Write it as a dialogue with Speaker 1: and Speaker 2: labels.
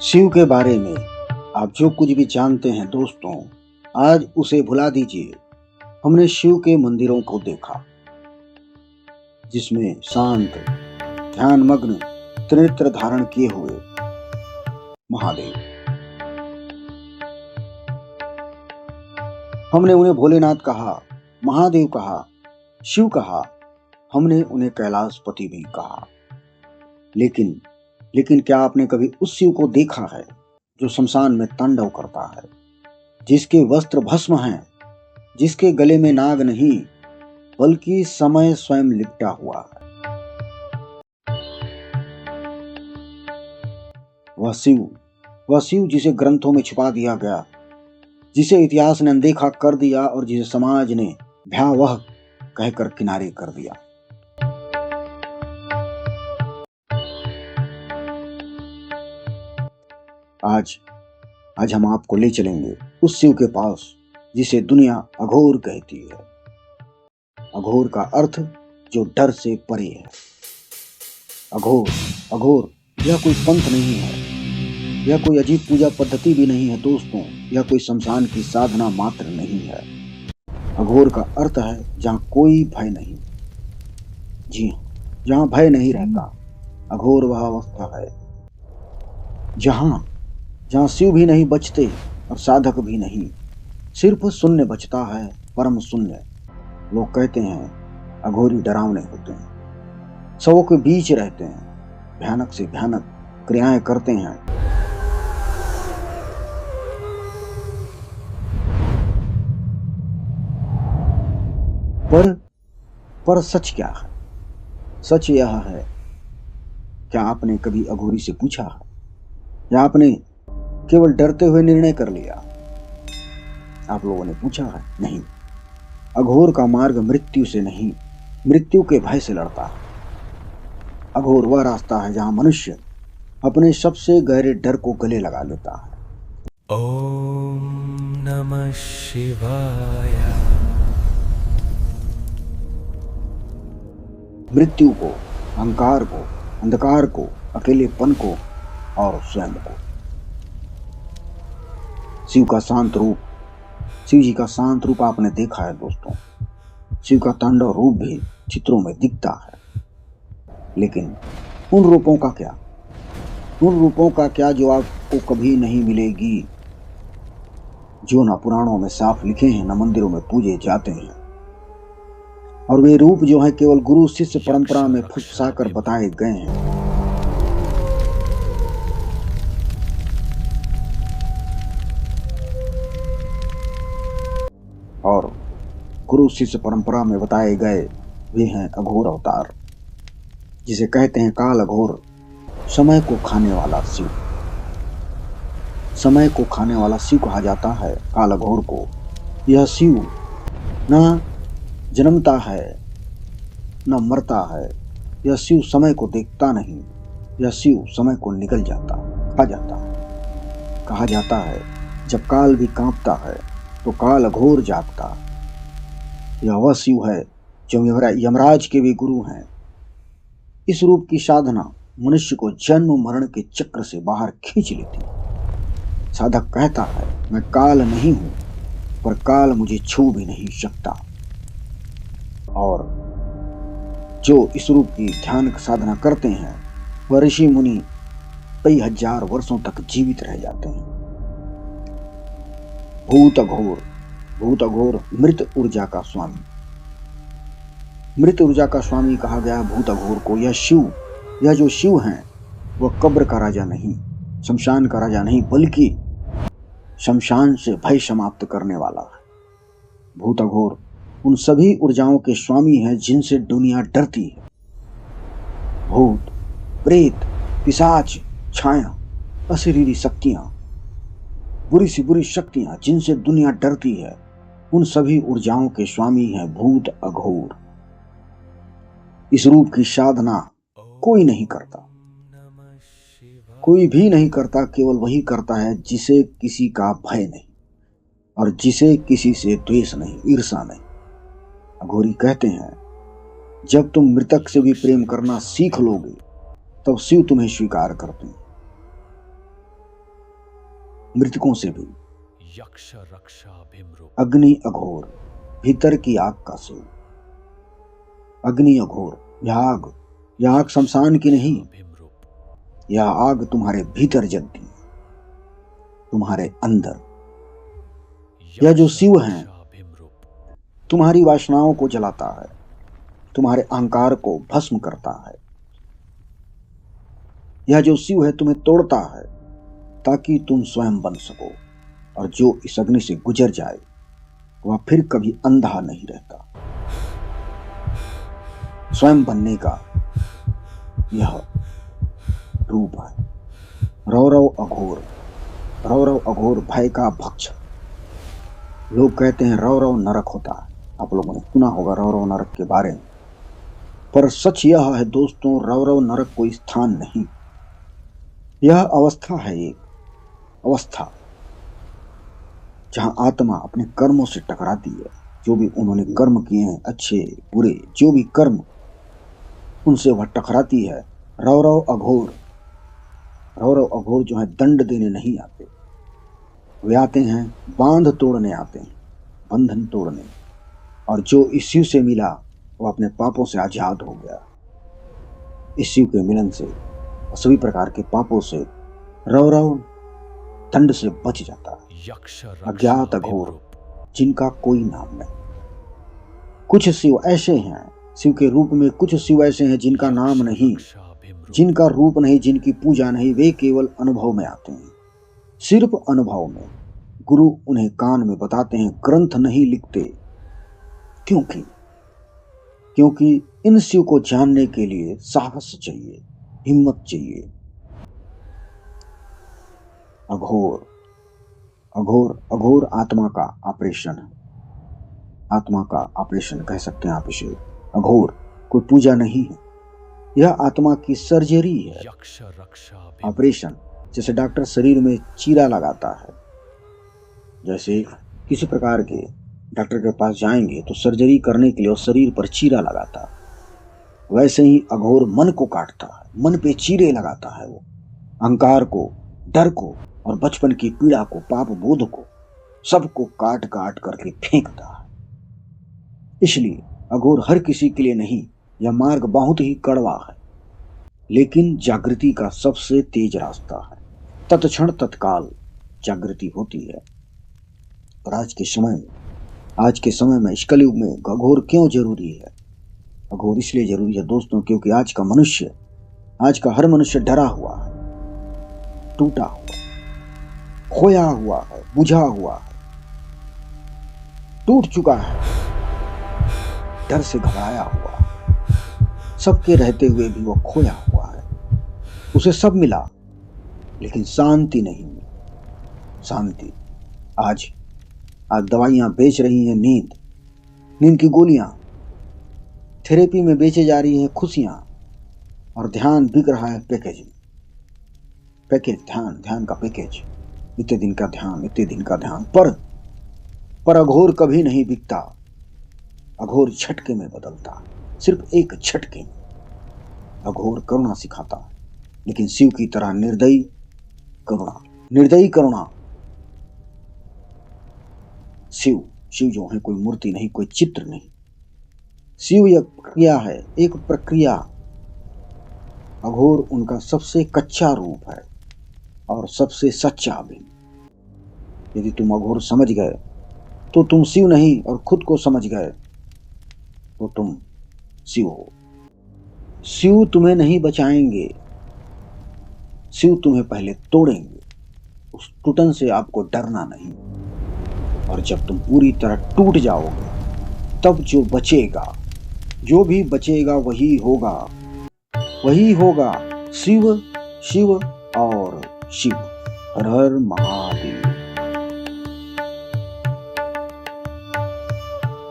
Speaker 1: शिव के बारे में आप जो कुछ भी जानते हैं दोस्तों, आज उसे भुला दीजिए। हमने शिव के मंदिरों को देखा जिसमें शांत ध्यान मग्न त्रिनेत्र धारण किए हुए महादेव, हमने उन्हें भोलेनाथ कहा, महादेव कहा, शिव कहा, हमने उन्हें कैलाशपति भी कहा। लेकिन क्या आपने कभी उस शिव को देखा है जो शमशान में तांडव करता है, जिसके वस्त्र भस्म हैं, जिसके गले में नाग नहीं बल्कि समय स्वयं लिपटा हुआ है? वह शिव जिसे ग्रंथों में छुपा दिया गया, जिसे इतिहास ने अनदेखा कर दिया और जिसे समाज ने भयावह कहकर किनारे कर दिया। आज हम आपको ले चलेंगे उस शिव के पास जिसे दुनिया अघोर कहती है। अघोर का अर्थ जो डर से परे है। अघोर यह कोई पंथ नहीं है, यह कोई अजीब पूजा पद्धति भी नहीं है दोस्तों, यह कोई शमशान की साधना मात्र नहीं है। अघोर का अर्थ है जहाँ कोई भय नहीं। जी, जहाँ भय नहीं रहता, अघोर वह अवस्था है जहाँ शिव भी नहीं बचते और साधक भी नहीं, सिर्फ शून्य बचता है, परम शून्य। लोग कहते हैं अघोरी डरावने होते हैं, सबों के बीच रहते हैं, भयानक से भयानक क्रियाएं करते हैं। पर सच क्या है? सच यह है, क्या आपने कभी अघोरी से पूछा है या आपने केवल डरते हुए निर्णय कर लिया? आप लोगों ने पूछा है? नहीं। अघोर का मार्ग मृत्यु से नहीं, मृत्यु के भय से लड़ता है। अघोर वह रास्ता है जहां मनुष्य अपने सबसे गहरे डर को गले लगा लेता है।
Speaker 2: ओम नमः शिवाय।
Speaker 1: मृत्यु को, अहंकार को, अंधकार को, अकेलेपन को और स्वयं को। शिव जी का शांत रूप आपने देखा है दोस्तों। शिव का तांडव रूप भी चित्रों में दिखता है, लेकिन उन रूपों का क्या जो आपको कभी नहीं मिलेगी, जो ना पुराणों में साफ लिखे हैं, ना मंदिरों में पूजे जाते हैं। और वे रूप जो है केवल गुरु शिष्य परंपरा में फुसफुसाकर बताए गए हैं। और गुरु शिष्य परंपरा में बताए गए वे हैं अघोर अवतार, जिसे कहते हैं काल अघोर, समय को खाने वाला शिव। समय को खाने वाला शिव कहा जाता है काल अघोर को। यह शिव न जन्मता है न मरता है। यह शिव समय को देखता नहीं, यह शिव समय को निगल जाता, खा जाता है। कहा जाता है जब काल भी कांपता है तो काल अघोर जागता। यह वह शिव है जो यमराज के भी गुरु हैं। इस रूप की साधना मनुष्य को जन्म मरण के चक्र से बाहर खींच लेती। साधक कहता है मैं काल नहीं हूं, पर काल मुझे छू भी नहीं सकता। और जो इस रूप की ध्यान साधना करते हैं वह ऋषि मुनि कई हजार वर्षों तक जीवित रह जाते हैं। भूत अघोर मृत ऊर्जा का स्वामी। मृत ऊर्जा का स्वामी कहा गया भूत अघोर को। यह जो शिव हैं वह कब्र का राजा नहीं, शमशान का राजा नहीं, बल्कि शमशान से भय समाप्त करने वाला है। भूत अघोर उन सभी ऊर्जाओं के स्वामी हैं जिनसे दुनिया डरती है। भूत, प्रेत, पिशाच, छाया, अशरीरी शक्तियां, बुरी सी बुरी शक्तियां जिनसे दुनिया डरती है, उन सभी ऊर्जाओं के स्वामी हैं भूत अघोर। इस रूप की साधना कोई नहीं करता, कोई भी नहीं करता, केवल वही करता है जिसे किसी का भय नहीं और जिसे किसी से द्वेष नहीं, ईर्षा नहीं। अघोरी कहते हैं जब तुम मृतक से भी प्रेम करना सीख लोगे तब शिव तुम्हें स्वीकार करते हैं। मृतकों से भी।
Speaker 2: यक्ष रक्षाभिमरूप
Speaker 1: अग्नि अघोर, भीतर की आग का शिव। अग्नि अघोर, यह आग शमशान की नहीं, यह आग तुम्हारे भीतर जलती है, तुम्हारे अंदर। यह जो शिव है तुम्हारी वासनाओं को जलाता है, तुम्हारे अहंकार को भस्म करता है। यह जो शिव है तुम्हें तोड़ता है ताकि तुम स्वयं बन सको, और जो इस अग्नि से गुजर जाए वह फिर कभी अंधा नहीं रहता। स्वयं बनने का यह रूप है। रौरव अघोर, रौरव अघोर भय का भक्ष। लोग कहते हैं रौरव नरक होता है, आप लोगों ने सुना होगा रौरव नरक के बारे में, पर सच यह है दोस्तों, रौरव नरक कोई स्थान नहीं, यह अवस्था है, एक अवस्था जहां आत्मा अपने कर्मों से टकराती है। जो भी उन्होंने कर्म किए हैं, अच्छे बुरे जो भी कर्म, उनसे वह टकराती है। रौरव अघोर, रौरव अघोर जो है दंड देने नहीं आते, वे आते हैं बांध तोड़ने आते हैं, बंधन तोड़ने। और जो इस शिव से मिला वह अपने पापों से आजाद हो गया। इस शिव के मिलन से सभी प्रकार के पापों से रौरव दंड से बच जाता है। अज्ञात अघोर, जिनका कोई नाम नहीं। कुछ शिव ऐसे हैं, शिव के रूप में कुछ शिव ऐसे हैं जिनका नाम नहीं, जिनका रूप नहीं, जिनकी पूजा नहीं, वे केवल अनुभव में आते हैं, सिर्फ अनुभव में। गुरु उन्हें कान में बताते हैं, ग्रंथ नहीं लिखते। क्योंकि इन शिव को जानने के लिए साहस चाहिए, हिम्मत चाहिए। अघोर, अघोर, अघोर आत्मा का ऑपरेशन है, आत्मा का ऑपरेशन कह सकते हैं आप इसे। अघोर कोई पूजा नहीं है, यह आत्मा की सर्जरी है, ऑपरेशन। जैसे डॉक्टर शरीर में चीरा लगाता है, जैसे किसी प्रकार के डॉक्टर के पास जाएंगे तो सर्जरी करने के लिए उस शरीर पर चीरा लगाता है, वैसे ही अघोर मन को काटता है, मन पे चीरे लगाता है। वो अहंकार को, डर को और बचपन की पीड़ा को, पाप बोध को, सबको काट काट करके फेंकता है। इसलिए अघोर हर किसी के लिए नहीं, यह मार्ग बहुत ही कड़वा है, लेकिन जागृति का सबसे तेज रास्ता है। तत्क्षण तत्काल जागृति होती है। और आज के समय में इस कलयुग में अघोर क्यों जरूरी है? अघोर इसलिए जरूरी है दोस्तों, क्योंकि आज का हर मनुष्य डरा हुआ है, टूटा हुआ, खोया हुआ है, बुझा हुआ है, टूट चुका है, डर से घबराया हुआ है। सबके रहते हुए भी वो खोया हुआ है। उसे सब मिला लेकिन शांति नहीं मिली। शांति आज दवाइयां बेच रही हैं, नींद की गोलियां, थेरेपी में बेचे जा रही हैं खुशियां, और ध्यान बिक रहा है पैकेज, ध्यान का पैकेज, इतने दिन का ध्यान। पर अघोर कभी नहीं बिकता। अघोर झटके में बदलता, सिर्फ एक झटके में। अघोर करुणा सिखाता है, लेकिन शिव की तरह निर्दयी करुणा। शिव जो है कोई मूर्ति नहीं, कोई चित्र नहीं। शिव यह प्रक्रिया है, एक प्रक्रिया। अघोर उनका सबसे कच्चा रूप है और सबसे सच्चा भी। यदि तुम अघोर समझ गए तो तुम शिव नहीं, और खुद को समझ गए तो तुम शिव हो। शिव तुम्हें नहीं बचाएंगे, शिव तुम्हें पहले तोड़ेंगे। उस टूटन से आपको डरना नहीं, और जब तुम पूरी तरह टूट जाओगे तब जो भी बचेगा वही होगा शिव और शिव। हर हर महादेव।